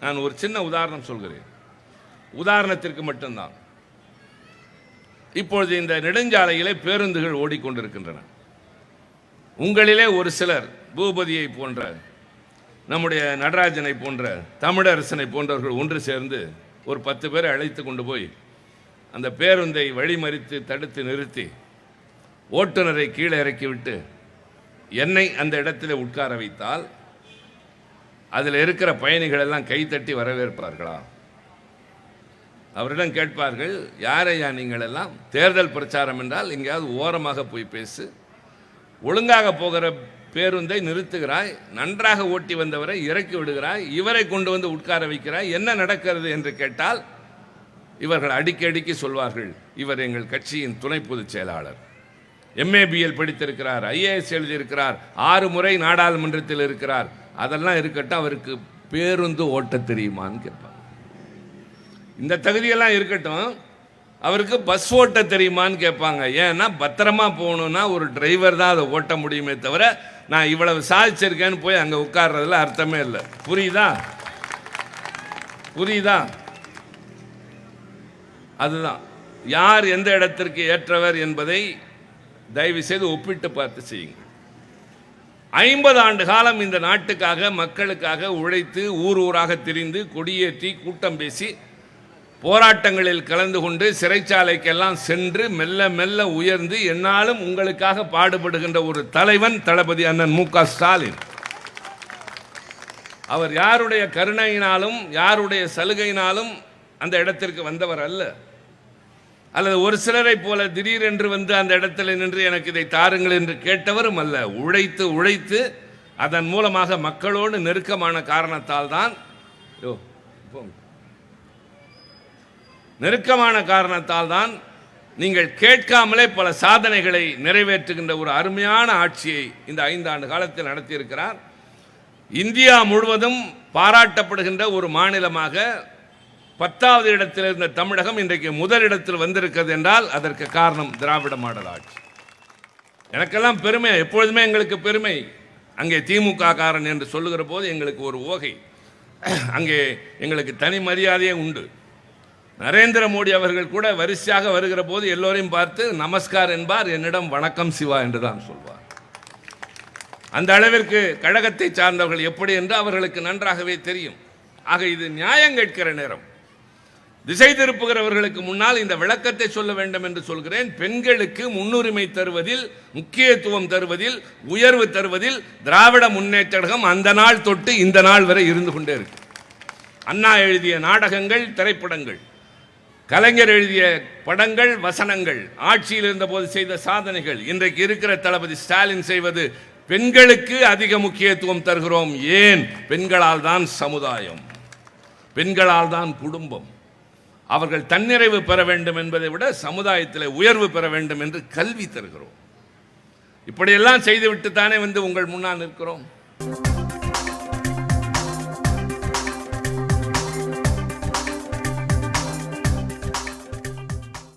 நான் ஒரு சின்ன உதாரணம் சொல்கிறேன், உதாரணத்திற்கு மட்டும்தான். இப்பொழுது இந்த நெடுஞ்சாலையிலே பேருந்துகள் ஓடிக்கொண்டிருக்கின்றன. உங்களிலே ஒரு சிலர் பூபதியை போன்ற, நம்முடைய நடராஜனை போன்ற, தமிழரசனை போன்றவர்கள் ஒன்று சேர்ந்து ஒரு 10 பேரை அழைத்து கொண்டு போய் அந்த பேருந்தை வழிமறித்து தடுத்து நிறுத்தி ஓட்டுநரை கீழே இறக்கிவிட்டு என்னை அந்த இடத்துல உட்கார வைத்தால் அதில் இருக்கிற பயணிகள் எல்லாம் கைத்தட்டி வரவேற்பார்களா? அவரிடம் கேட்பார்கள், யாரையா நீங்கள் எல்லாம்? தேர்தல் பிரச்சாரம் என்றால் எங்கேயாவது ஓரமாக போய் பேசு, ஒழுங்காக போகிற பேருந்தை நிறுத்துகிறாய், நன்றாக ஓட்டி வந்தவரை இறக்கி விடுகிறாய், இவரை கொண்டு வந்து உட்கார வைக்கிறாய், என்ன நடக்கிறது என்று கேட்டால் இவர்கள் அடிக்கடிக்கு சொல்வார்கள், இவர் எங்கள் கட்சியின் துணை பொதுச் செயலாளர், MABL படித்திருக்கிறார், IAS எழுதியிருக்கிறார், 6 முறை நாடாளுமன்றத்தில் இருக்கிறார். அதெல்லாம் இருக்கட்டும், அவருக்கு பேருந்து ஓட்ட தெரியுமான்னு கேட்பாங்க. இந்த தகுதியெல்லாம் இருக்கட்டும், அவருக்கு பஸ் ஓட்ட தெரியுமான்னு கேட்பாங்க. ஏன்னா பத்திரமா போகணுன்னா ஒரு டிரைவர் தான் அதை ஓட்ட முடியுமே தவிர நான் இவ்வளவு சாதிச்சிருக்கேன்னு போய் அங்கே உட்கார்றதுல அர்த்தமே இல்லை. புரியுதா? அதுதான் யார் எந்த இடத்திற்கு ஏற்றவர் என்பதை தயவு செய்து ஒப்பிட்டு பார்த்து செய்யுங்கள். 50 ஆண்டு காலம் இந்த நாட்டுக்காக மக்களுக்காக உழைத்து ஊர் ஊராக திரிந்து கொடியேற்றி கூட்டம் பேசி போராட்டங்களில் கலந்து கொண்டு சிறைச்சாலைக்கெல்லாம் சென்று மெல்ல மெல்ல உயர்ந்து என்னாலும் உங்களுக்காக பாடுபடுகின்ற ஒரு தலைவன் தளபதி அண்ணன் MK ஸ்டாலின். அவர் யாருடைய கருணையினாலும் யாருடைய சலுகையினாலும் அந்த இடத்திற்கு வந்தவர் அல்ல, அல்லது ஒரு சிலரை போல திடீரென்று வந்து அந்த இடத்துல நின்று எனக்கு இதை தாருங்கள் என்று கேட்டவரும் அல்ல. உழைத்து உழைத்து அதன் மூலமாக மக்களோடு நெருக்கமான காரணத்தால் தான் நீங்கள் கேட்காமலே பல சாதனைகளை நிறைவேற்றுகின்ற ஒரு அருமையான ஆட்சியை இந்த 5 ஆண்டு காலத்தில் நடத்தியிருக்கிறார். இந்தியா முழுவதும் பாராட்டப்படுகின்ற ஒரு மாநிலமாக 10வது இடத்தில் இருந்த தமிழகம் இன்றைக்கு முதலிடத்தில் வந்திருக்கிறது என்றால் அதற்கு காரணம் திராவிட மாடல் ஆட்சி. எனக்கெல்லாம் பெருமை, எப்பொழுதுமே எங்களுக்கு பெருமை. அங்கே திமுக காரன் என்று சொல்லுகிற போது எங்களுக்கு ஒரு ஓகை, அங்கே எங்களுக்கு தனி மரியாதையே உண்டு. நரேந்திர மோடி அவர்கள் கூட வரிசையாக வருகிற போது எல்லோரையும் பார்த்து நமஸ்கார் என்பார், என்னிடம் வணக்கம் சிவா என்று தான் சொல்வார். அந்த அளவிற்கு கழகத்தை சார்ந்தவர்கள் எப்படி என்று அவர்களுக்கு நன்றாகவே தெரியும். ஆக இது நியாயம் கேட்கிற நேரம். திசை திருப்புகிறவர்களுக்கு முன்னால் இந்த விளக்கத்தை சொல்ல வேண்டும் என்று சொல்கிறேன். பெண்களுக்கு முன்னுரிமை தருவதில், முக்கியத்துவம் தருவதில், உயர்வு தருவதில் திராவிட முன்னேற்ற கழகம் அந்த நாள் தொட்டு இந்த நாள் வரை இருந்து கொண்டே இருக்கு. அண்ணா எழுதிய நாடகங்கள், திரைப்படங்கள், கலைஞர் எழுதிய படங்கள், வசனங்கள், ஆட்சியில் இருந்தபோது செய்த சாதனைகள், இன்றைக்கு இருக்கிற தளபதி ஸ்டாலின் செய்வது, பெண்களுக்கு அதிக முக்கியத்துவம் தருகிறோம். ஏன்? பெண்களால் தான் சமுதாயம், பெண்களால் தான் குடும்பம். அவர்கள் தன்னிறைவு பெற வேண்டும் என்பதை விட சமுதாயத்தில் உயர்வு பெற வேண்டும் என்று கல்வி தருகிறோம். இப்படியெல்லாம் செய்துவிட்டு தானே வந்து உங்கள் முன்னால் நிற்கிறோம்.